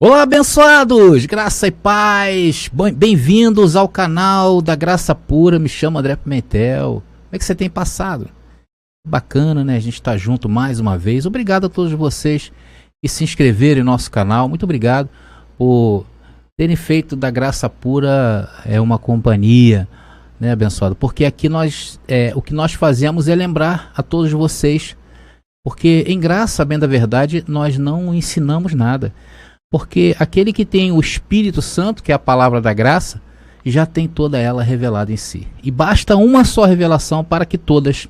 Olá, abençoados! Graça e paz! Bem-vindos ao canal da Graça Pura. Me chamo André Pimentel. Como é que você tem passado? Bacana, né? A gente tá junto mais uma vez. Obrigado a todos vocês que se inscreveram em nosso canal. Muito obrigado por terem feito da Graça Pura uma companhia, né, abençoado? Porque aqui o que nós fazemos é lembrar a todos vocês, porque em graça, bem da verdade, nós não ensinamos nada. Porque aquele que tem o Espírito Santo, que é a palavra da graça, já tem toda ela revelada em si. E basta uma só revelação para que todas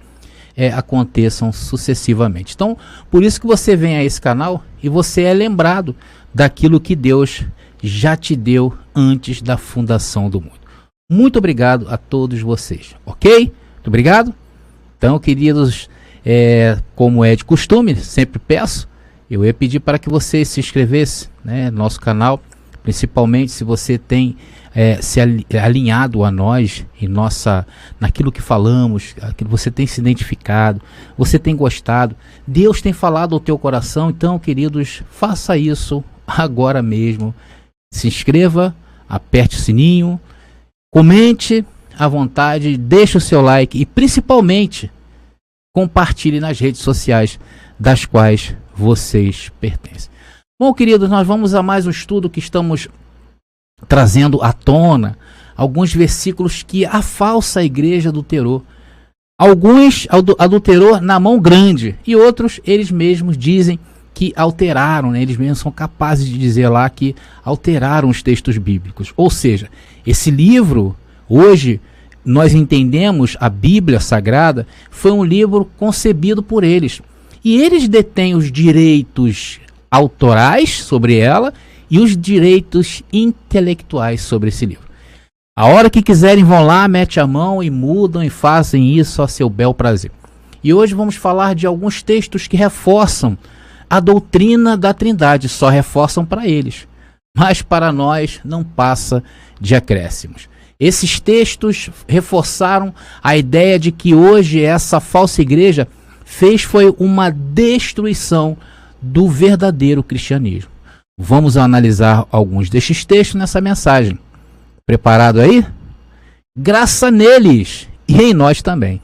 aconteçam sucessivamente. Então, por isso que você vem a esse canal e você é lembrado daquilo que Deus já te deu antes da fundação do mundo. Muito obrigado a todos vocês, ok? Muito obrigado. Então, queridos, como é de costume, sempre peço, eu ia pedir para que você se inscrevesse, né, no nosso canal, principalmente se você tem se alinhado a nós naquilo que falamos, aquilo você tem se identificado, você tem gostado, Deus tem falado ao teu coração. Então, queridos, faça isso agora mesmo. Se inscreva, aperte o sininho, comente à vontade, deixe o seu like e principalmente compartilhe nas redes sociais das quais vocês pertencem. Bom, queridos, nós vamos a mais um estudo que estamos trazendo à tona alguns versículos que a falsa igreja adulterou. Alguns adulterou na mão grande e outros eles mesmos dizem que alteraram, né? Eles mesmos são capazes de dizer lá que alteraram os textos bíblicos. Ou seja, esse livro, hoje nós entendemos a Bíblia Sagrada, foi um livro concebido por eles. E eles detêm os direitos autorais sobre ela e os direitos intelectuais sobre esse livro. A hora que quiserem vão lá, mete a mão e mudam e fazem isso a seu bel prazer. E hoje vamos falar de alguns textos que reforçam a doutrina da Trindade, só reforçam para eles, mas para nós não passa de acréscimos. Esses textos reforçaram a ideia de que hoje essa falsa igreja foi uma destruição do verdadeiro cristianismo. Vamos analisar alguns destes textos nessa mensagem. Preparado aí? Graça neles e em nós também.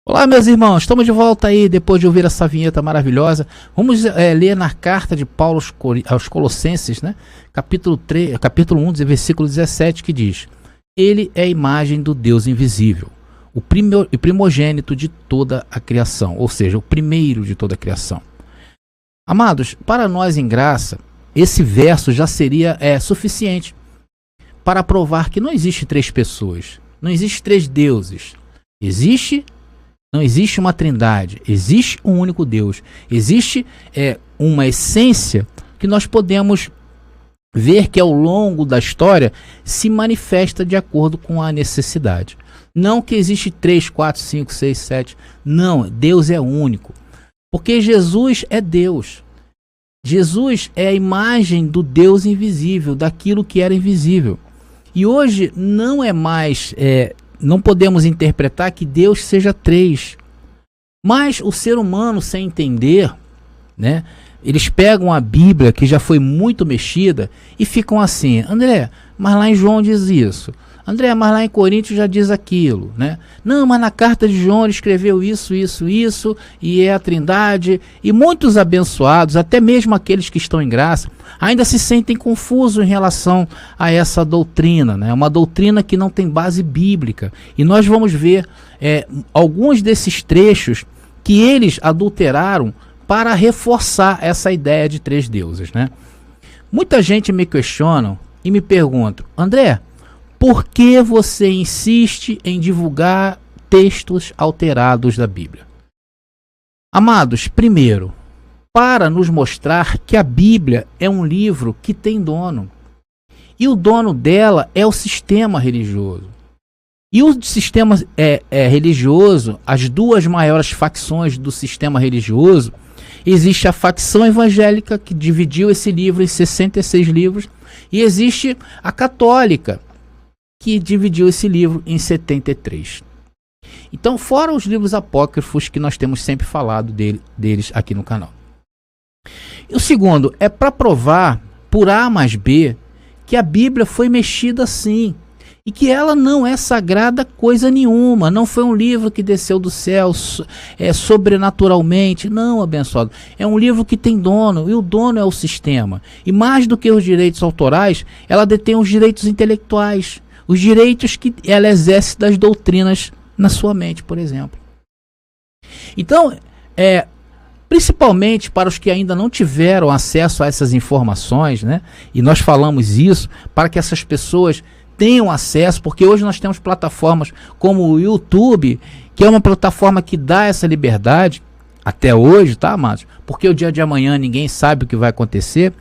Olá, meus irmãos, estamos de volta aí depois de ouvir essa vinheta maravilhosa. Vamos ler na carta de Paulo aos Colossenses, né? capítulo 1, versículo 17, que diz: Ele é a imagem do Deus invisível, o primogênito de toda a criação, ou seja, o primeiro de toda a criação. Amados, para nós em graça, esse verso já seria suficiente para provar que não existe três pessoas, não existe três deuses, não existe uma trindade, existe um único Deus. Existe uma essência que nós podemos ver que ao longo da história se manifesta de acordo com a necessidade. Não que existe 3, 4, 5, 6, 7. Não, Deus é único. Porque Jesus é Deus. Jesus é a imagem do Deus invisível, daquilo que era invisível. E hoje não é mais... não podemos interpretar que Deus seja três. Mas o ser humano, sem entender, né, eles pegam a Bíblia, que já foi muito mexida, e ficam assim: André, mas lá em João diz isso. André, mas lá em Coríntios já diz aquilo, né? Não, mas na carta de João ele escreveu isso, e é a Trindade. E muitos abençoados, até mesmo aqueles que estão em graça, ainda se sentem confusos em relação a essa doutrina, né? Uma doutrina que não tem base bíblica. E nós vamos ver alguns desses trechos que eles adulteraram para reforçar essa ideia de três deuses, né? Muita gente me questiona e me pergunta: André, por que você insiste em divulgar textos alterados da Bíblia? Amados, primeiro, para nos mostrar que a Bíblia é um livro que tem dono. E o dono dela é o sistema religioso. E o sistema religioso, as duas maiores facções do sistema religioso, existe a facção evangélica, que dividiu esse livro em 66 livros, e existe a católica, que dividiu esse livro em 73. Então, fora os livros apócrifos que nós temos sempre falado deles aqui no canal. E o segundo é para provar, por A mais B, que a Bíblia foi mexida sim. E que ela não é sagrada coisa nenhuma. Não foi um livro que desceu do céu sobrenaturalmente. Não, abençoado. É um livro que tem dono. E o dono é o sistema. E mais do que os direitos autorais, ela detém os direitos intelectuais. Os direitos que ela exerce das doutrinas na sua mente, por exemplo. Então, principalmente para os que ainda não tiveram acesso a essas informações, né? E nós falamos isso para que essas pessoas tenham acesso, porque hoje nós temos plataformas como o YouTube, que é uma plataforma que dá essa liberdade, até hoje, tá, amados? Porque o dia de amanhã ninguém sabe o que vai acontecer,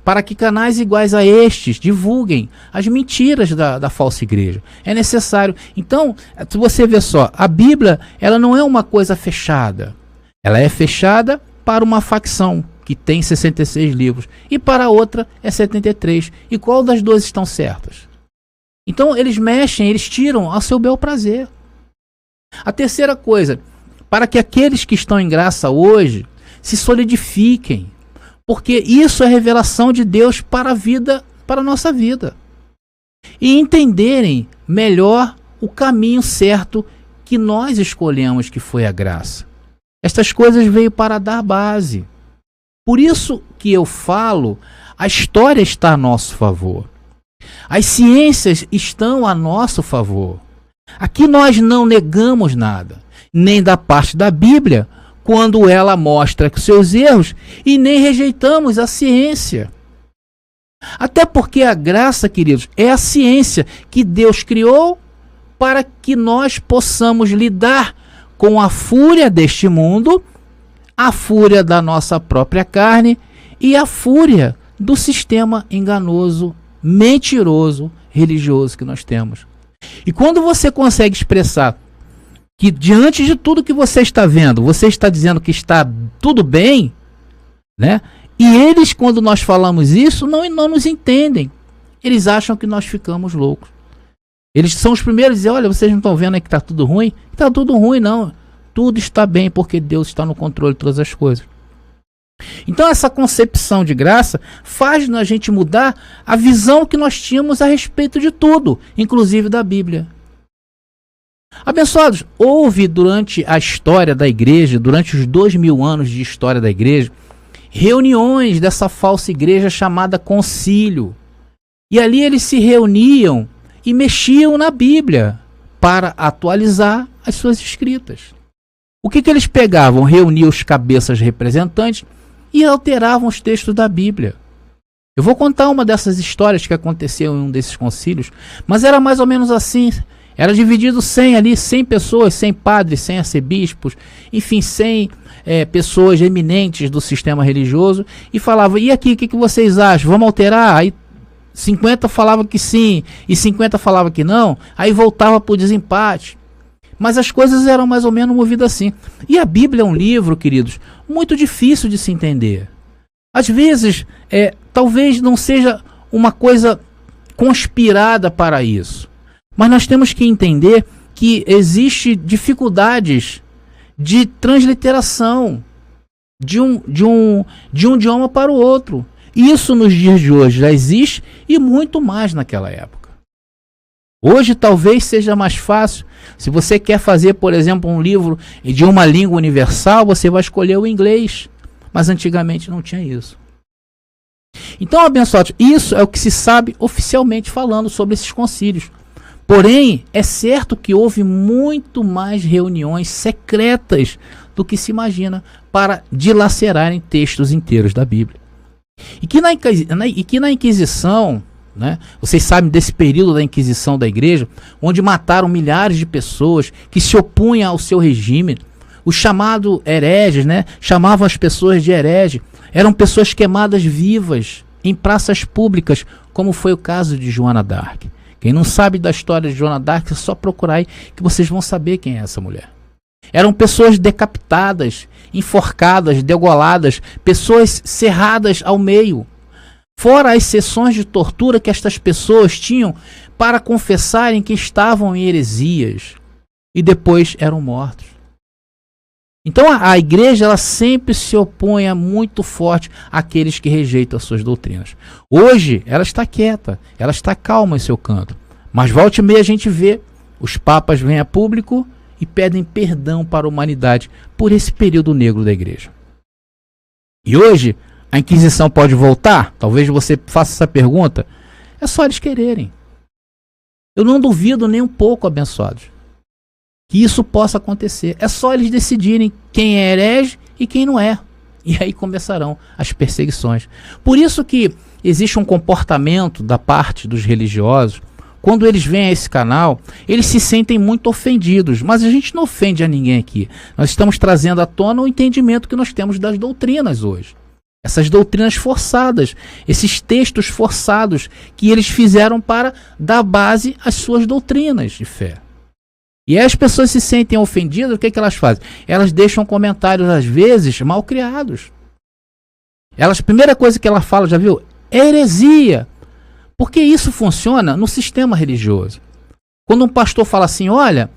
para que canais iguais a estes divulguem as mentiras da falsa igreja. É necessário. Então, se você vê só, a Bíblia, ela não é uma coisa fechada. Ela é fechada para uma facção, que tem 66 livros, e para a outra é 73. E qual das duas estão certas? Então eles mexem, eles tiram ao seu bel prazer. A terceira coisa, para que aqueles que estão em graça hoje se solidifiquem, porque isso é revelação de Deus para a vida, para a nossa vida. E entenderem melhor o caminho certo que nós escolhemos, que foi a graça. Estas coisas veio para dar base. Por isso que eu falo, a história está a nosso favor. As ciências estão a nosso favor. Aqui nós não negamos nada, nem da parte da Bíblia, quando ela mostra seus erros, e nem rejeitamos a ciência. Até porque a graça, queridos, é a ciência que Deus criou para que nós possamos lidar com a fúria deste mundo, a fúria da nossa própria carne e a fúria do sistema enganoso, mentiroso, religioso que nós temos. E quando você consegue expressar que diante de tudo que você está vendo, você está dizendo que está tudo bem, né? E eles, quando nós falamos isso, não nos entendem. Eles acham que nós ficamos loucos. Eles são os primeiros a dizer, olha, vocês não estão vendo aí que está tudo ruim? Está tudo ruim, não. Tudo está bem porque Deus está no controle de todas as coisas. Então essa concepção de graça faz a gente mudar a visão que nós tínhamos a respeito de tudo, inclusive da Bíblia. Abençoados, houve durante a história da igreja, durante os 2000 anos de história da igreja, reuniões dessa falsa igreja chamada concílio. E ali eles se reuniam e mexiam na Bíblia para atualizar as suas escritas. O que eles pegavam? Reuniam os cabeças representantes e alteravam os textos da Bíblia. Eu vou contar uma dessas histórias que aconteceu em um desses concílios, mas era mais ou menos assim. Era dividido 100 pessoas, 100 padres, 100 arcebispos, enfim, 100 pessoas eminentes do sistema religioso, e falava, e aqui, o que vocês acham? Vamos alterar? Aí 50 falavam que sim, e 50 falavam que não, aí voltava para o desempate. Mas as coisas eram mais ou menos movidas assim. E a Bíblia é um livro, queridos, muito difícil de se entender. Às vezes, talvez não seja uma coisa conspirada para isso. Mas nós temos que entender que existe dificuldades de transliteração de um idioma para o outro. Isso nos dias de hoje já existe e muito mais naquela época. Hoje talvez seja mais fácil. Se você quer fazer, por exemplo, um livro de uma língua universal, você vai escolher o inglês. Mas antigamente não tinha isso. Então, abençoados, isso é o que se sabe oficialmente falando sobre esses concílios. Porém, é certo que houve muito mais reuniões secretas do que se imagina para dilacerarem textos inteiros da Bíblia. E que na Inquisição, né, vocês sabem desse período da Inquisição da igreja, onde mataram milhares de pessoas que se opunham ao seu regime. Os chamados hereges, né, chamavam as pessoas de herege. Eram pessoas queimadas vivas em praças públicas, como foi o caso de Joana d'Arc. Quem não sabe da história de Joana d'Arc, é só procurar aí que vocês vão saber quem é essa mulher. Eram pessoas decapitadas, enforcadas, degoladas, pessoas serradas ao meio. Fora as sessões de tortura que estas pessoas tinham para confessarem que estavam em heresias e depois eram mortos. Então a igreja ela sempre se opõe muito forte àqueles que rejeitam as suas doutrinas. Hoje ela está quieta, ela está calma em seu canto. Mas volta e meia a gente vê, os papas vêm a público e pedem perdão para a humanidade por esse período negro da igreja. E hoje a Inquisição pode voltar? Talvez você faça essa pergunta. É só eles quererem. Eu não duvido nem um pouco, abençoados, que isso possa acontecer. É só eles decidirem quem é herege e quem não é. E aí começarão as perseguições. Por isso que existe um comportamento da parte dos religiosos. Quando eles vêm a esse canal, eles se sentem muito ofendidos. Mas a gente não ofende a ninguém aqui. Nós estamos trazendo à tona o entendimento que nós temos das doutrinas hoje. Essas doutrinas forçadas, esses textos forçados que eles fizeram para dar base às suas doutrinas de fé. E aí as pessoas se sentem ofendidas, o que elas fazem? Elas deixam comentários, às vezes, mal criados. A primeira coisa que ela fala, já viu? É heresia. Porque isso funciona no sistema religioso. Quando um pastor fala assim, olha,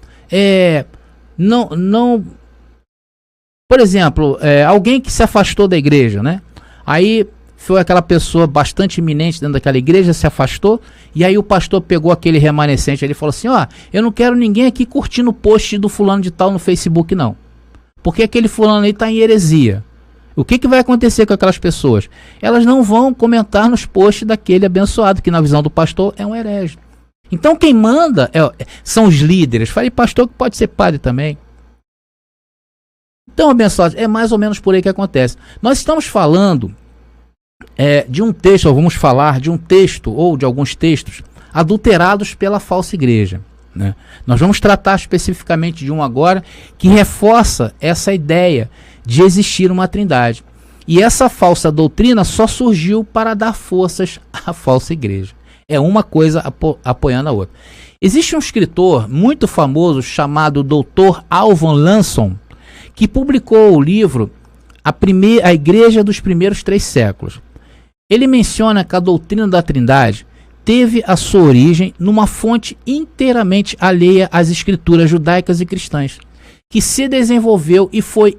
por exemplo, alguém que se afastou da igreja, né? Aí foi aquela pessoa bastante iminente dentro daquela igreja, se afastou, e aí o pastor pegou aquele remanescente, ele falou assim, eu não quero ninguém aqui curtindo o post do fulano de tal no Facebook, não. Porque aquele fulano aí está em heresia. O que vai acontecer com aquelas pessoas? Elas não vão comentar nos posts daquele abençoado, que na visão do pastor é um herege. Então quem manda são os líderes. Falei pastor que pode ser padre também. Então, abençoados, é mais ou menos por aí que acontece. Nós estamos falando de um texto, ou vamos falar de um texto, ou de alguns textos, adulterados pela falsa igreja. Né? Nós vamos tratar especificamente de um agora, que reforça essa ideia de existir uma trindade. E essa falsa doutrina só surgiu para dar forças à falsa igreja. É uma coisa apoiando a outra. Existe um escritor muito famoso chamado Dr. Alvan Lanson, que publicou o livro A Igreja dos Primeiros 3 Séculos. Ele menciona que a doutrina da Trindade teve a sua origem numa fonte inteiramente alheia às escrituras judaicas e cristãs, que se desenvolveu e foi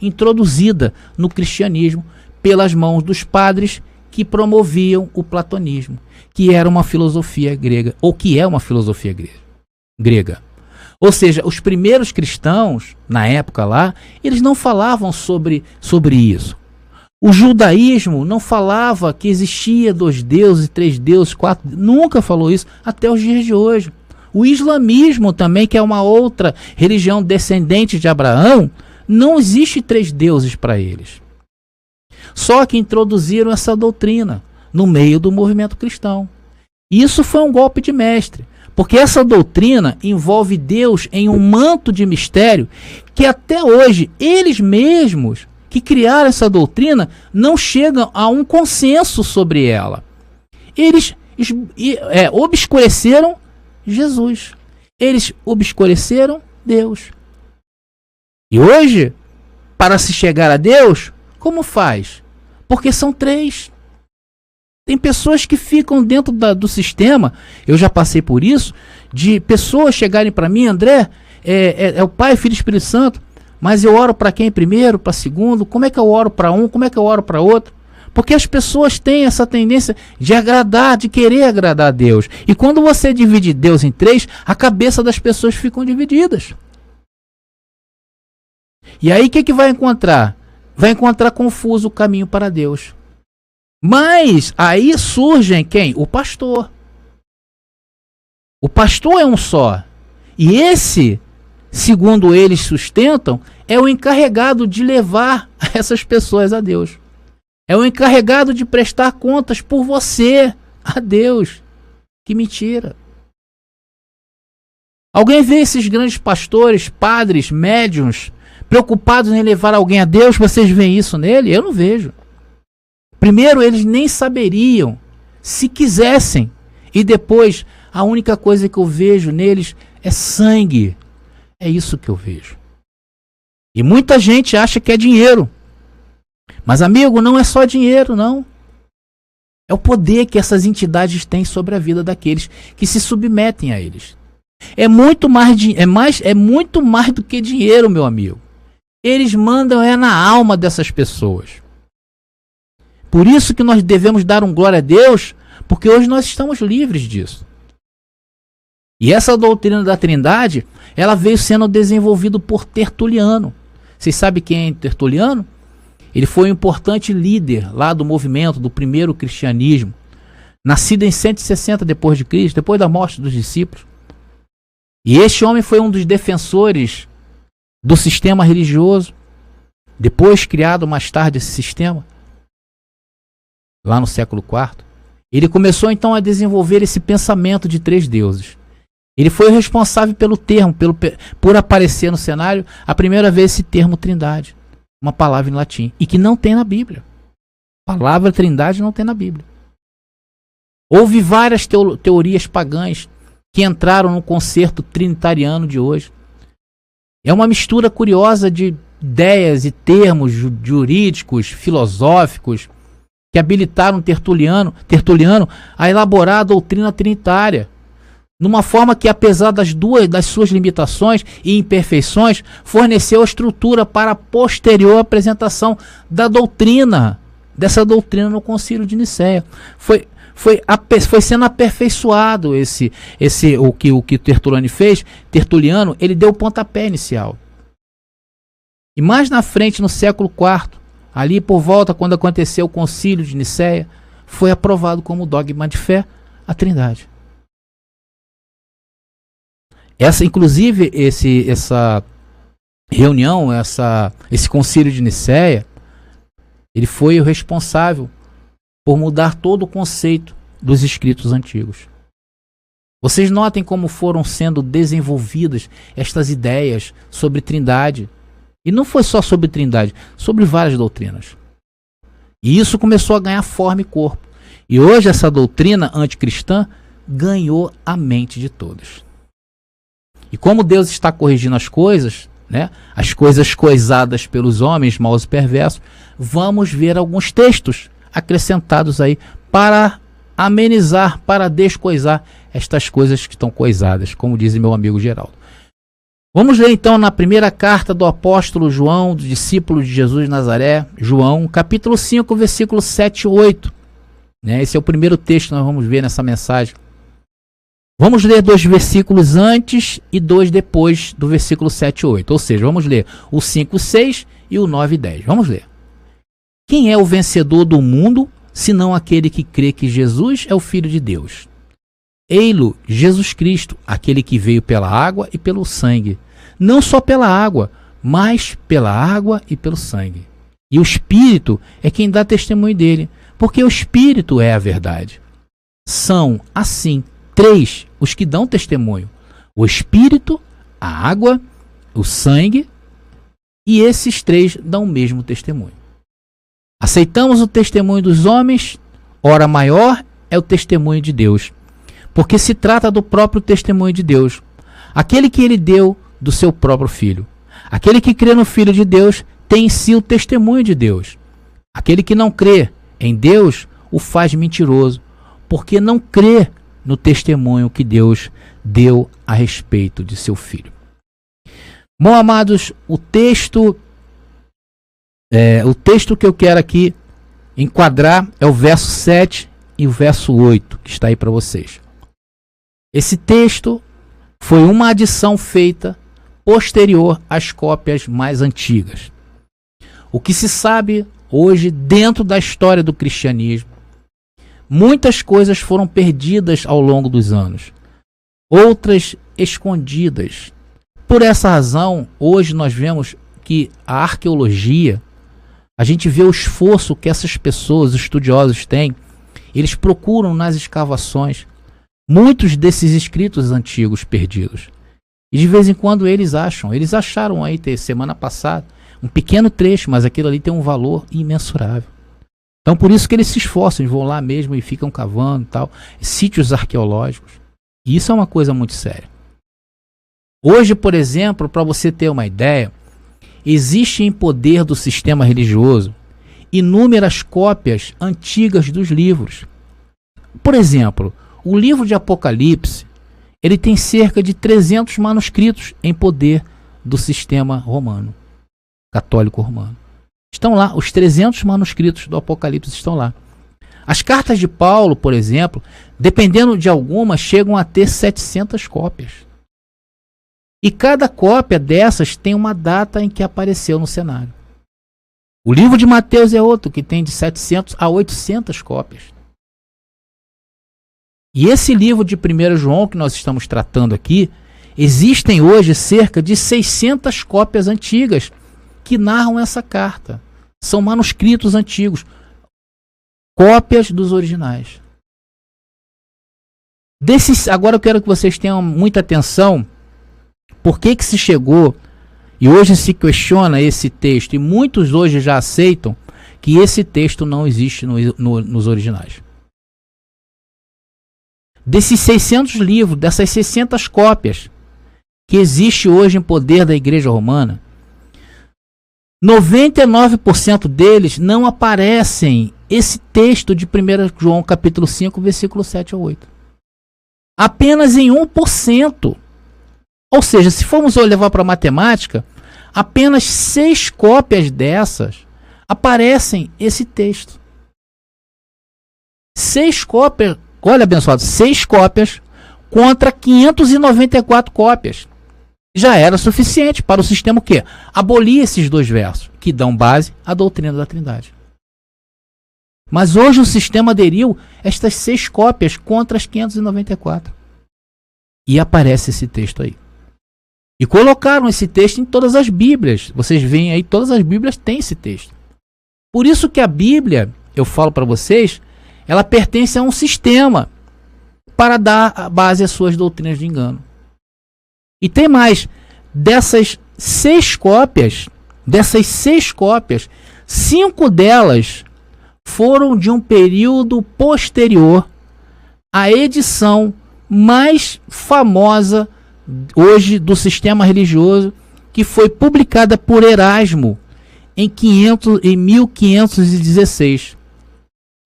introduzida no cristianismo pelas mãos dos padres que promoviam o platonismo, que era uma filosofia grega, ou que é uma filosofia grega. Ou seja, os primeiros cristãos, na época lá, eles não falavam sobre isso. O judaísmo não falava que existia 2 deuses, 3 deuses, 4, nunca falou isso até os dias de hoje. O islamismo também, que é uma outra religião descendente de Abraão, não existe 3 deuses para eles. Só que introduziram essa doutrina no meio do movimento cristão. Isso foi um golpe de mestre. Porque essa doutrina envolve Deus em um manto de mistério que até hoje, eles mesmos que criaram essa doutrina não chegam a um consenso sobre ela. Eles obscureceram Jesus. Eles obscureceram Deus. E hoje, para se chegar a Deus, como faz? Porque são 3. Tem pessoas que ficam dentro do sistema, eu já passei por isso, de pessoas chegarem para mim, André, é o Pai, Filho e Espírito Santo, mas eu oro para quem primeiro, para segundo, como é que eu oro para um, como é que eu oro para outro? Porque as pessoas têm essa tendência de querer agradar a Deus. E quando você divide Deus em 3, a cabeça das pessoas ficam divididas. E aí o que vai encontrar? Vai encontrar confuso o caminho para Deus. Mas aí surgem quem? O pastor. O pastor é um só. E esse, segundo eles sustentam, é o encarregado de levar essas pessoas a Deus. É o encarregado de prestar contas por você a Deus. Que mentira. Alguém vê esses grandes pastores, padres, médiuns, preocupados em levar alguém a Deus? Vocês veem isso nele? Eu não vejo. Primeiro, eles nem saberiam se quisessem. E depois, a única coisa que eu vejo neles é sangue. É isso que eu vejo. E muita gente acha que é dinheiro. Mas, amigo, não é só dinheiro, não. É o poder que essas entidades têm sobre a vida daqueles que se submetem a eles. É muito mais do que dinheiro, meu amigo. Eles mandam na alma dessas pessoas. Por isso que nós devemos dar um glória a Deus, porque hoje nós estamos livres disso. E essa doutrina da Trindade, ela veio sendo desenvolvida por Tertuliano. Vocês sabem quem é Tertuliano? Ele foi um importante líder lá do movimento do primeiro cristianismo, nascido em 160 depois de Cristo, depois da morte dos discípulos. E este homem foi um dos defensores do sistema religioso, depois criado mais tarde esse sistema, lá no século IV. Ele começou então a desenvolver esse pensamento de três deuses. Ele foi o responsável pelo termo, por aparecer no cenário a primeira vez esse termo Trindade, uma palavra em latim, e que não tem na Bíblia. A palavra Trindade não tem na Bíblia. Houve várias teorias pagãs que entraram no conceito trinitariano de hoje. É uma mistura curiosa de ideias e termos jurídicos, filosóficos, que habilitaram Tertuliano a elaborar a doutrina trinitária, numa forma que, apesar das suas limitações e imperfeições, forneceu a estrutura para a posterior apresentação dessa doutrina no Concílio de Nicéia. Foi sendo aperfeiçoado o que Tertuliano fez. Tertuliano, ele deu o pontapé inicial. E mais na frente, no século IV, ali por volta, quando aconteceu o Concílio de Nicéia, foi aprovado como dogma de fé a Trindade. Inclusive, essa reunião, esse Concílio de Nicéia, ele foi o responsável por mudar todo o conceito dos escritos antigos. Vocês notem como foram sendo desenvolvidas estas ideias sobre Trindade. E não foi só sobre Trindade, sobre várias doutrinas. E isso começou a ganhar forma e corpo. E hoje essa doutrina anticristã ganhou a mente de todos. E como Deus está corrigindo as coisas, né, as coisas coisadas pelos homens maus e perversos, vamos ver alguns textos acrescentados aí para amenizar, para descoisar estas coisas que estão coisadas, como diz meu amigo Geraldo. Vamos ler então na primeira carta do apóstolo João, do discípulo de Jesus de Nazaré, João, capítulo 5, versículo 7 e 8. Esse é o primeiro texto que nós vamos ver nessa mensagem. Vamos ler 2 versículos antes e 2 depois do versículo 7 e 8. Ou seja, vamos ler o 5, 6 e o 9 e 10. Vamos ler. Quem é o vencedor do mundo, senão aquele que crê que Jesus é o Filho de Deus? Ei-lo, Jesus Cristo, aquele que veio pela água e pelo sangue. Não só pela água, mas pela água e pelo sangue. E o Espírito é quem dá testemunho dele, porque o Espírito é a verdade. São, assim, 3 os que dão testemunho: o Espírito, a água, o sangue, e esses 3 dão o mesmo testemunho. Aceitamos o testemunho dos homens, ora maior é o testemunho de Deus, porque se trata do próprio testemunho de Deus, aquele que ele deu do seu próprio Filho. Aquele que crê no Filho de Deus tem em si o testemunho de Deus. Aquele que não crê em Deus o faz mentiroso, porque não crê no testemunho que Deus deu a respeito de seu Filho. Bom, amados, o texto que eu quero aqui enquadrar é o verso 7 e o verso 8, que está aí para vocês. Esse texto foi uma adição feita posterior às cópias mais antigas. O que se sabe hoje dentro da história do cristianismo, muitas coisas foram perdidas ao longo dos anos, outras escondidas. Por essa razão, hoje nós vemos que a arqueologia, a gente vê o esforço que essas pessoas, os estudiosos, têm. Eles procuram nas escavações muitos desses escritos antigos perdidos. E de vez em quando eles acharam aí, semana passada, um pequeno trecho, mas aquilo ali tem um valor imensurável. Então por isso que eles se esforçam, eles vão lá mesmo e ficam cavando e tal, sítios arqueológicos. E isso é uma coisa muito séria. Hoje, por exemplo, para você ter uma ideia, existe em poder do sistema religioso inúmeras cópias antigas dos livros, Por exemplo, o livro de Apocalipse, ele tem cerca de 300 manuscritos em poder do sistema romano, católico romano. Estão lá, os 300 manuscritos do Apocalipse estão lá. As cartas de Paulo, por exemplo, dependendo de algumas, chegam a ter 700 cópias. E cada cópia dessas tem uma data em que apareceu no cenário. O livro de Mateus é outro, que tem de 700 a 800 cópias. E esse livro de 1 João, que nós estamos tratando aqui, existem hoje cerca de 600 cópias antigas que narram essa carta. São manuscritos antigos, cópias dos originais. Agora eu quero que vocês tenham muita atenção. Por que se chegou, e hoje se questiona esse texto, e muitos hoje já aceitam que esse texto não existe nos originais. Desses 600 livros, dessas 600 cópias que existe hoje em poder da Igreja Romana, 99% deles não aparecem esse texto de 1 João capítulo 5, versículo 7 a 8. Apenas em 1%. Ou seja, se formos levar para a matemática, apenas 6 cópias dessas aparecem esse texto. 6 cópias, olha abençoado, 6 cópias contra 594 cópias. Já era suficiente para o sistema o quê? Abolir esses 2 versos, que dão base à doutrina da Trindade. Mas hoje o sistema aderiu estas 6 cópias contra as 594. E aparece esse texto aí. E colocaram esse texto em todas as Bíblias. Vocês veem aí, todas as Bíblias têm esse texto. Por isso que a Bíblia, eu falo para vocês, ela pertence a um sistema para dar a base às suas doutrinas de engano. E tem mais, dessas 6 cópias, 5 delas foram de um período posterior à edição mais famosa hoje do sistema religioso, que foi publicada por Erasmo em 1516.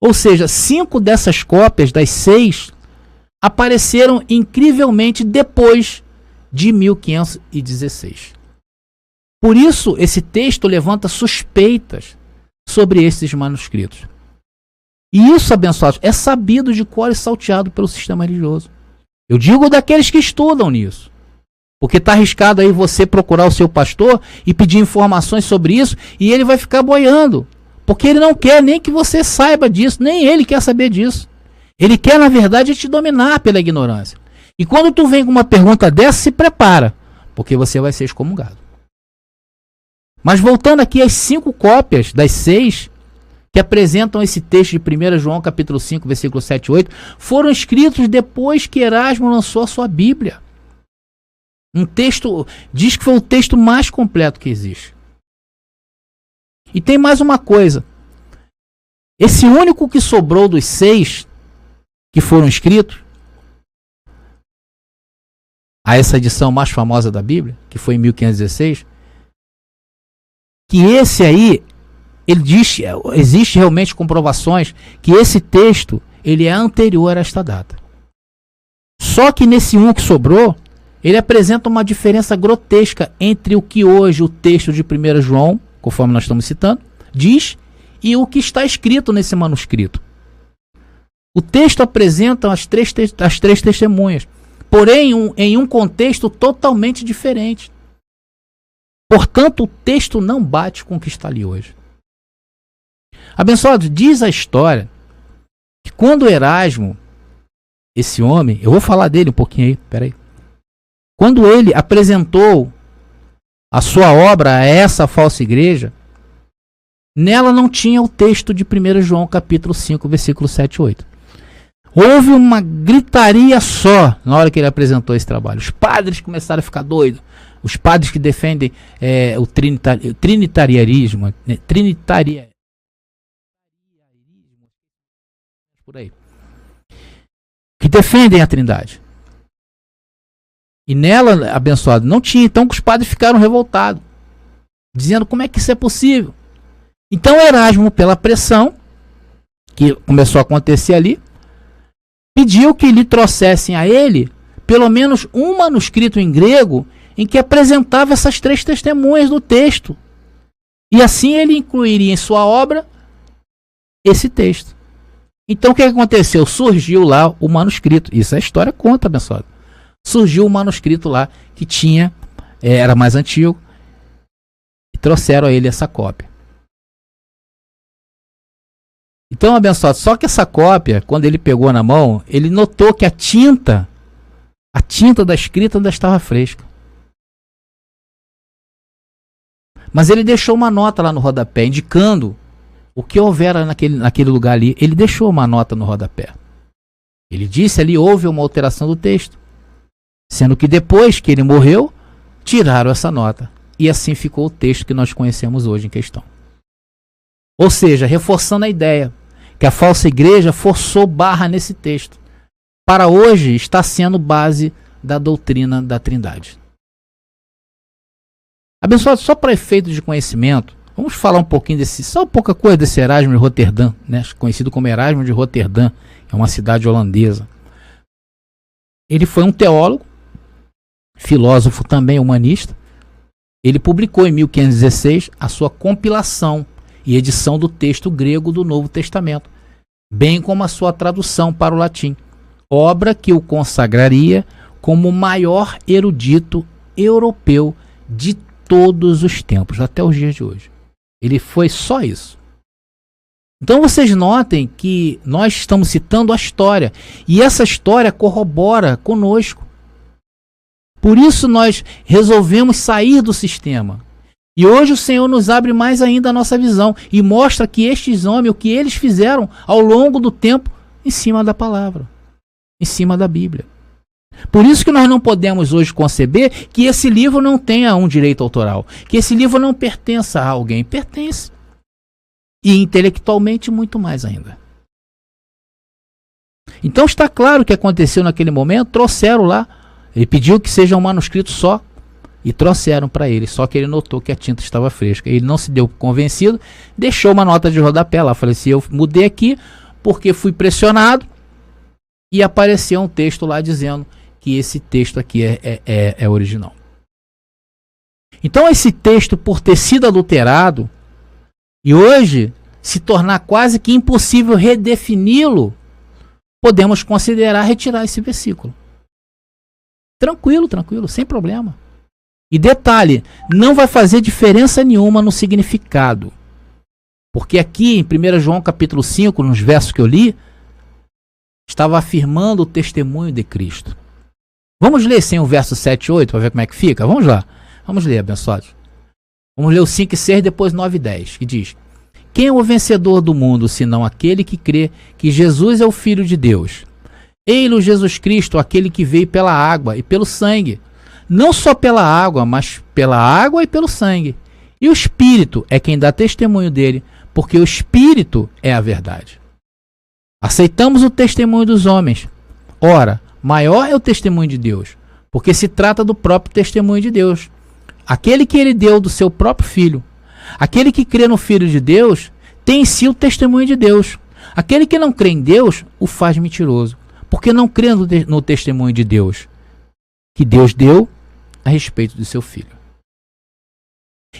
Ou seja, 5 dessas cópias, das 6, apareceram incrivelmente depois de 1516. Por isso, esse texto levanta suspeitas sobre esses manuscritos. E isso, abençoados, é sabido de cor e salteado pelo sistema religioso. Eu digo daqueles que estudam nisso. Porque está arriscado aí você procurar o seu pastor e pedir informações sobre isso, e ele vai ficar boiando. Porque ele não quer nem que você saiba disso, nem ele quer saber disso. Ele quer, na verdade, te dominar pela ignorância. E quando tu vem com uma pergunta dessa, se prepara, porque você vai ser excomungado. Mas voltando aqui às 5 cópias das 6 que apresentam esse texto de 1 João capítulo 5, versículo 7 e 8, foram escritos depois que Erasmo lançou a sua Bíblia. Um texto, diz que foi o texto mais completo que existe. E tem mais uma coisa. Esse único que sobrou dos 6 que foram escritos, a essa edição mais famosa da Bíblia, que foi em 1516, que esse aí, ele diz, existe realmente comprovações que esse texto, ele é anterior a esta data. Só que nesse um que sobrou, ele apresenta uma diferença grotesca entre o que hoje o texto de 1 João, conforme nós estamos citando, diz, e o que está escrito nesse manuscrito. O texto apresenta as três testemunhas, porém em um contexto totalmente diferente. Portanto, o texto não bate com o que está ali hoje. Abençoado, diz a história que quando Erasmo, esse homem, eu vou falar dele um pouquinho aí, peraí. Quando ele apresentou a sua obra a essa falsa igreja, nela não tinha o texto de 1 João capítulo 5, versículo 7 e 8. Houve uma gritaria só na hora que ele apresentou esse trabalho. Os padres começaram a ficar doidos. Os padres que defendem o trinitarianismo, né? Por aí. Que defendem a Trindade. E nela, abençoado, não tinha. Então os padres ficaram revoltados, dizendo como é que isso é possível. Então Erasmo, pela pressão que começou a acontecer ali, pediu que lhe trouxessem a ele pelo menos um manuscrito em grego em que apresentava essas 3 testemunhas do texto. E assim ele incluiria em sua obra esse texto. Então o que aconteceu? Surgiu lá o manuscrito. Isso a história conta, abençoado. Surgiu o manuscrito lá que tinha, era mais antigo, e trouxeram a ele essa cópia. Então, abençoado, só que essa cópia, quando ele pegou na mão, ele notou que a tinta da escrita ainda estava fresca. Mas ele deixou uma nota lá no rodapé, indicando o que houvera naquele lugar ali. Ele deixou uma nota no rodapé. Ele disse ali, houve uma alteração do texto. Sendo que depois que ele morreu, tiraram essa nota. E assim ficou o texto que nós conhecemos hoje em questão. Ou seja, reforçando a ideia que a falsa igreja forçou barra nesse texto. Para hoje está sendo base da doutrina da Trindade. Abençoado, só para efeito de conhecimento, vamos falar um pouquinho só pouca coisa desse Erasmo de Roterdã, né? Conhecido como Erasmo de Roterdã, é uma cidade holandesa. Ele foi um teólogo, filósofo também humanista. Ele publicou em 1516 a sua compilação e edição do texto grego do Novo Testamento, bem como a sua tradução para o latim, obra que o consagraria como o maior erudito europeu de todos os tempos, até os dias de hoje. Ele foi só isso. Então vocês notem que nós estamos citando a história, e essa história corrobora conosco. Por isso nós resolvemos sair do sistema. E hoje o Senhor nos abre mais ainda a nossa visão e mostra que estes homens, o que eles fizeram ao longo do tempo, em cima da palavra, em cima da Bíblia. Por isso que nós não podemos hoje conceber que esse livro não tenha um direito autoral, que esse livro não pertença a alguém. Pertence. E intelectualmente muito mais ainda. Então está claro o que aconteceu naquele momento. Trouxeram lá, ele pediu que seja um manuscrito só, e trouxeram para ele, só que ele notou que a tinta estava fresca. Ele não se deu convencido, deixou uma nota de rodapé lá. Falei assim, eu mudei aqui porque fui pressionado, e apareceu um texto lá dizendo que esse texto aqui é original. Então esse texto, por ter sido adulterado, e hoje se tornar quase que impossível redefini-lo, podemos considerar retirar esse versículo. Tranquilo, sem problema. E detalhe, não vai fazer diferença nenhuma no significado. Porque aqui em 1 João capítulo 5, nos versos que eu li, estava afirmando o testemunho de Cristo. Vamos ler sem o verso 7 e 8 para ver como é que fica? Vamos lá. Vamos ler, abençoados. Vamos ler o 5 e 6, depois 9 e 10, que diz: quem é o vencedor do mundo, senão aquele que crê que Jesus é o Filho de Deus? Ei-lo Jesus Cristo, aquele que veio pela água e pelo sangue. Não só pela água, mas pela água e pelo sangue. E o Espírito é quem dá testemunho dele, porque o Espírito é a verdade. Aceitamos o testemunho dos homens. Ora, maior é o testemunho de Deus, porque se trata do próprio testemunho de Deus. Aquele que ele deu do seu próprio Filho. Aquele que crê no Filho de Deus tem em si o testemunho de Deus. Aquele que não crê em Deus o faz mentiroso, porque não crê no testemunho de Deus, que Deus deu a respeito do seu Filho.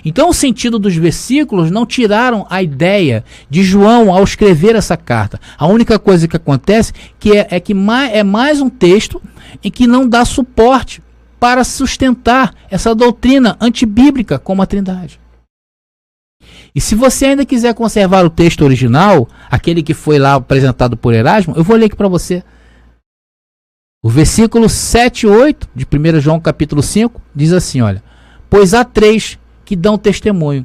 Então o sentido dos versículos não tiraram a ideia de João ao escrever essa carta. A única coisa que acontece é que é mais um texto em que não dá suporte para sustentar essa doutrina antibíblica como a Trindade. E se você ainda quiser conservar o texto original, aquele que foi lá apresentado por Erasmo, eu vou ler aqui para você. O versículo 7 e 8 de 1 João capítulo 5 diz assim, olha: pois há 3 que dão testemunho,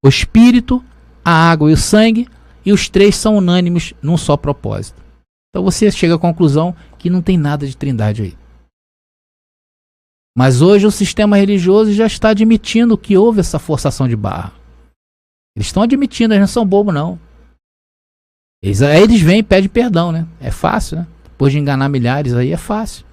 o Espírito, a água e o sangue, e os 3 são unânimes num só propósito. Então você chega à conclusão que não tem nada de Trindade aí. Mas hoje o sistema religioso já está admitindo que houve essa forçação de barra. Eles estão admitindo, eles não são bobos não. Eles vêm e pedem perdão, né? É fácil, né? Depois de enganar milhares aí é fácil.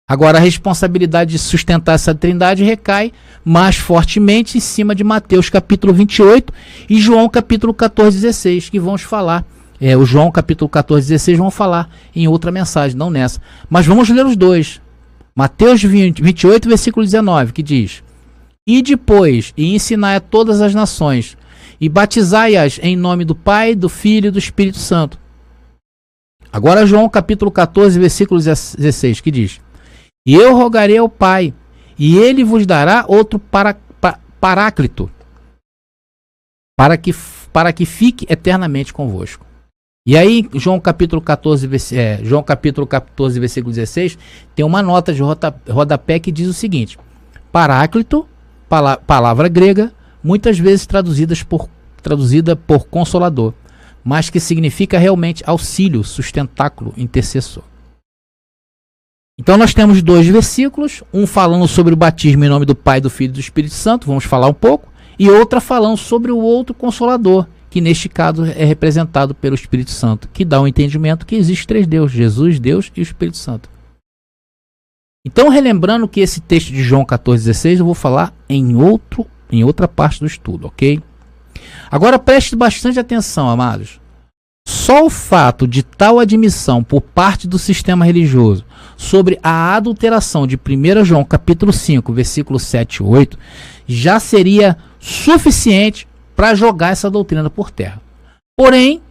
Agora a responsabilidade de sustentar essa trindade recai mais fortemente em cima de Mateus capítulo 28 e João capítulo 14, 16, que vamos falar o João capítulo 14, 16 vão falar em outra mensagem, não nessa. Mas vamos ler os dois. Mateus 28, versículo 19, que diz: E depois, e ensinai a todas as nações, e batizai-as em nome do Pai, do Filho e do Espírito Santo. Agora João capítulo 14, versículo 16, que diz: E eu rogarei ao Pai, e ele vos dará outro paráclito, para que fique eternamente convosco. E aí, João capítulo 14, versículo 16, tem uma nota de rodapé que diz o seguinte: Paráclito, palavra grega, muitas vezes traduzida por consolador, mas que significa realmente auxílio, sustentáculo, intercessor. Então nós temos dois versículos, um falando sobre o batismo em nome do Pai, do Filho e do Espírito Santo, vamos falar um pouco, e outra falando sobre o outro consolador, que neste caso é representado pelo Espírito Santo, que dá o entendimento que existe três deuses, Jesus, Deus e o Espírito Santo. Então, relembrando que esse texto de João 14,16 eu vou falar em outra parte do estudo, ok? Agora preste bastante atenção, amados. Só o fato de tal admissão por parte do sistema religioso sobre a adulteração de 1 João capítulo 5, versículo 7 e 8, já seria suficiente para jogar essa doutrina por terra. Porém,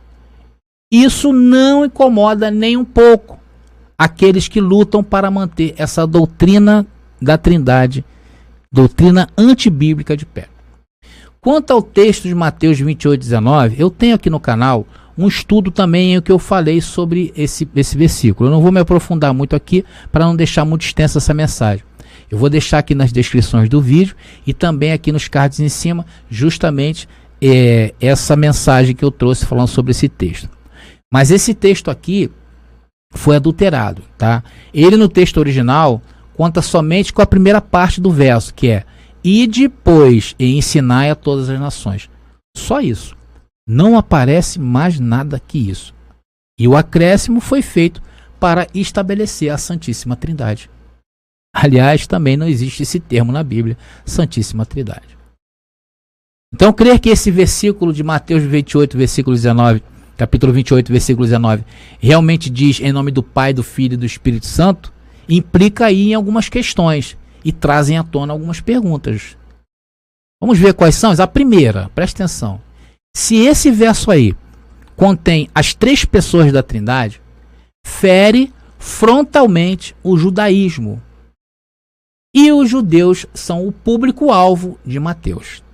isso não incomoda nem um pouco aqueles que lutam para manter essa doutrina da Trindade, doutrina antibíblica de pé. Quanto ao texto de Mateus 28:19, eu tenho aqui no canal um estudo também em que eu falei sobre esse versículo. Eu não vou me aprofundar muito aqui para não deixar muito extensa essa mensagem. Eu vou deixar aqui nas descrições do vídeo e também aqui nos cards em cima, justamente essa mensagem que eu trouxe falando sobre esse texto. Mas esse texto aqui foi adulterado, tá? Ele no texto original conta somente com a primeira parte do verso, que é: E depois e ensinai a todas as nações. Só isso. Não aparece mais nada que isso. E o acréscimo foi feito para estabelecer a Santíssima Trindade. Aliás, também não existe esse termo na Bíblia, Santíssima Trindade. Então, crer que esse versículo de Mateus 28, versículo 19, capítulo 28, versículo 19, realmente diz em nome do Pai, do Filho e do Espírito Santo, implica aí em algumas questões e trazem à tona algumas perguntas. Vamos ver quais são? A primeira, presta atenção. Se esse verso aí contém as três pessoas da Trindade, fere frontalmente o judaísmo. E os judeus são o público-alvo de Mateus.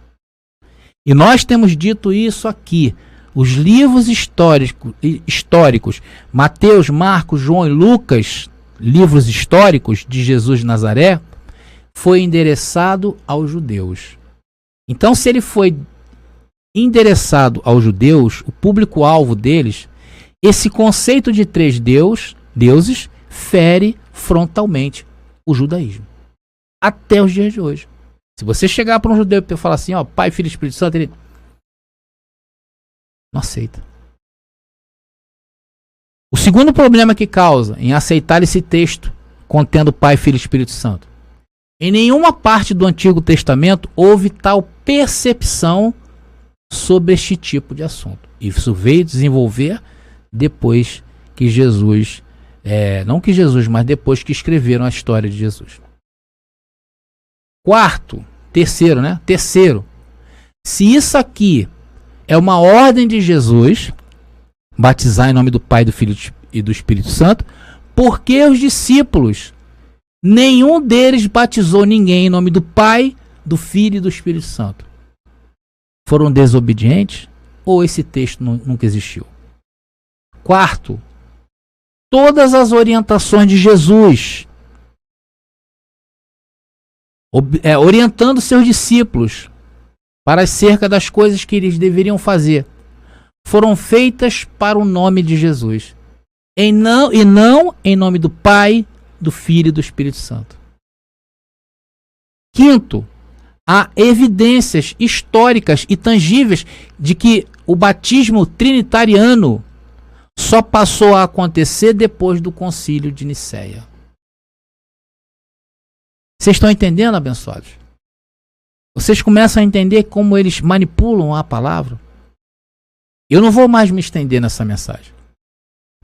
E nós temos dito isso aqui. Os livros históricos, Mateus, Marcos, João e Lucas, livros históricos de Jesus de Nazaré, foi endereçado aos judeus. Então, se ele foi endereçado aos judeus, o público-alvo deles, esse conceito de três deuses fere frontalmente o judaísmo. Até os dias de hoje. Se você chegar para um judeu e falar assim, ó, Pai, Filho e Espírito Santo, ele não aceita. O segundo problema que causa em aceitar esse texto contendo Pai, Filho e Espírito Santo: em nenhuma parte do Antigo Testamento houve tal percepção sobre este tipo de assunto. Isso veio desenvolver depois que Jesus, não que Jesus, mas depois que escreveram a história de Jesus. Terceiro, se isso aqui é uma ordem de Jesus, batizar em nome do Pai, do Filho e do Espírito Santo, por que os discípulos, nenhum deles batizou ninguém em nome do Pai, do Filho e do Espírito Santo? Foram desobedientes ou esse texto nunca existiu? Quarto, todas as orientações de Jesus, orientando seus discípulos para acerca das coisas que eles deveriam fazer, foram feitas para o nome de Jesus, e não em nome do Pai, do Filho e do Espírito Santo. Quinto, há evidências históricas e tangíveis de que o batismo trinitariano só passou a acontecer depois do Concílio de Nicéia. Vocês estão entendendo, abençoados? Vocês começam a entender como eles manipulam a palavra? Eu não vou mais me estender nessa mensagem.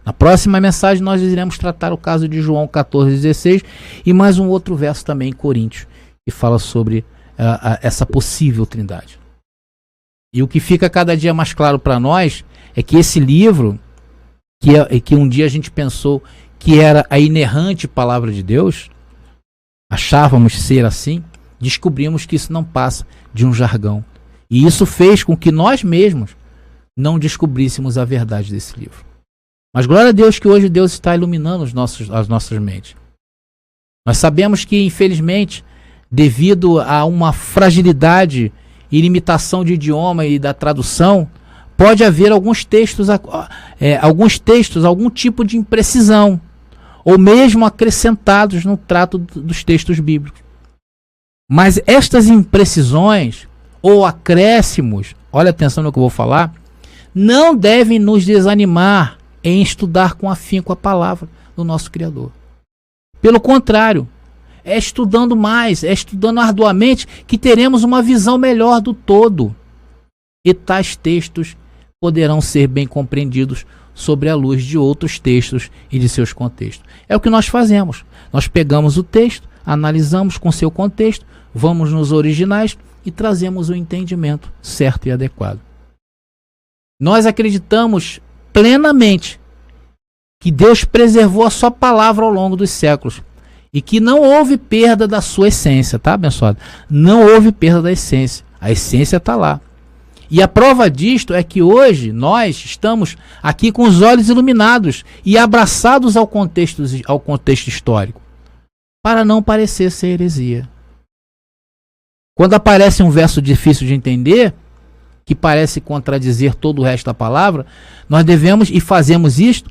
Na próxima mensagem nós iremos tratar o caso de João 14,16 e mais um outro verso também em Coríntios, que fala sobre essa possível trindade. E o que fica cada dia mais claro para nós é que esse livro, que um dia a gente pensou que era a inerrante palavra de Deus, achávamos ser assim, descobrimos que isso não passa de um jargão. E isso fez com que nós mesmos não descobríssemos a verdade desse livro. Mas glória a Deus que hoje Deus está iluminando as nossas mentes. Nós sabemos que, infelizmente, devido a uma fragilidade e limitação de idioma e da tradução, pode haver alguns textos, algum tipo de imprecisão, ou mesmo acrescentados no trato dos textos bíblicos. Mas estas imprecisões ou acréscimos, olha atenção no que eu vou falar, não devem nos desanimar em estudar com afinco a palavra do nosso Criador. Pelo contrário, é estudando mais, é estudando arduamente que teremos uma visão melhor do todo. E tais textos poderão ser bem compreendidos sobre a luz de outros textos e de seus contextos. É o que nós fazemos. Nós pegamos o texto, analisamos com seu contexto, vamos nos originais e trazemos o entendimento certo e adequado. Nós acreditamos plenamente que Deus preservou a sua palavra ao longo dos séculos e que não houve perda da sua essência, tá, abençoado? Não houve perda da essência. A essência está lá. E a prova disto é que hoje nós estamos aqui com os olhos iluminados e abraçados ao contexto histórico, para não parecer ser heresia. Quando aparece um verso difícil de entender, que parece contradizer todo o resto da palavra, nós devemos e fazemos isto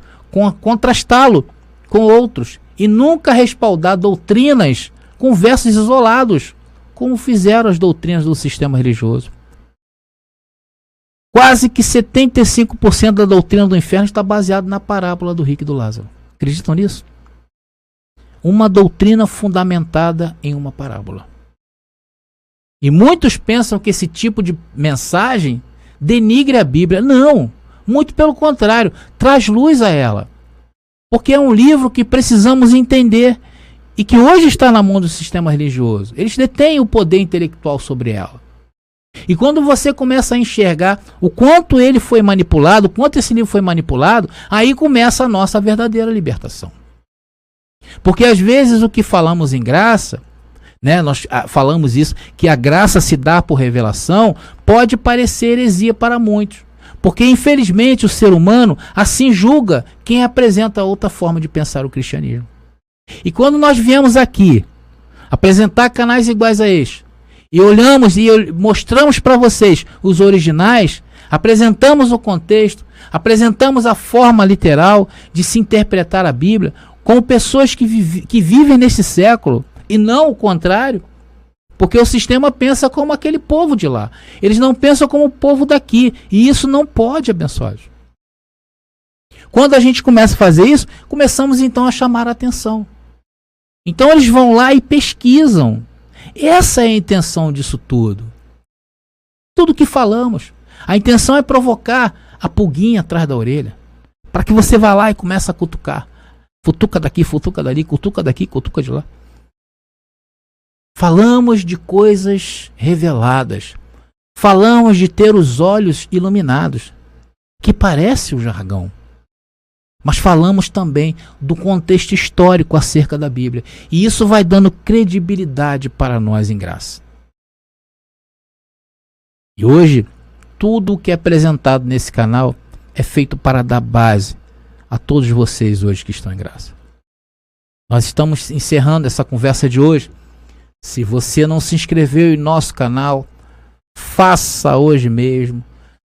contrastá-lo com outros e nunca respaldar doutrinas com versos isolados, como fizeram as doutrinas do sistema religioso. Quase que 75% da doutrina do inferno está baseada na parábola do rico e do Lázaro. Acreditam nisso? Uma doutrina fundamentada em uma parábola. E muitos pensam que esse tipo de mensagem denigre a Bíblia. Não, muito pelo contrário, traz luz a ela. Porque é um livro que precisamos entender e que hoje está na mão do sistema religioso. Eles detêm o poder intelectual sobre ela. E quando você começa a enxergar o quanto ele foi manipulado, o quanto esse livro foi manipulado, aí começa a nossa verdadeira libertação. Porque às vezes o que falamos em graça, né, nós falamos isso, que a graça se dá por revelação, pode parecer heresia para muitos. Porque infelizmente o ser humano assim julga quem apresenta outra forma de pensar o cristianismo. E quando nós viemos aqui apresentar canais iguais a este, e olhamos e mostramos para vocês os originais, apresentamos o contexto, apresentamos a forma literal de se interpretar a Bíblia, como pessoas que vivem nesse século, e não o contrário, porque o sistema pensa como aquele povo de lá. Eles não pensam como o povo daqui, e isso não pode, abençoados. Quando a gente começa a fazer isso, começamos então a chamar a atenção. Então eles vão lá e pesquisam. Essa é a intenção disso tudo. Tudo que falamos. A intenção é provocar a pulguinha atrás da orelha. Para que você vá lá e comece a cutucar. Futuca daqui, futuca dali, cutuca daqui, cutuca de lá. Falamos de coisas reveladas. Falamos de ter os olhos iluminados. Que parece o jargão. Mas falamos também do contexto histórico acerca da Bíblia. E isso vai dando credibilidade para nós em graça. E hoje, tudo o que é apresentado nesse canal é feito para dar base a todos vocês hoje que estão em graça. Nós estamos encerrando essa conversa de hoje. Se você não se inscreveu em nosso canal, faça hoje mesmo.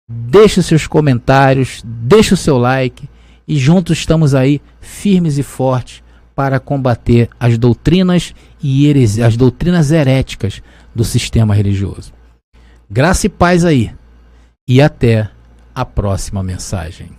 Deixe os seus comentários, deixe o seu like. E juntos estamos aí firmes e fortes para combater as doutrinas e as doutrinas heréticas do sistema religioso. Graça e paz aí. E até a próxima mensagem.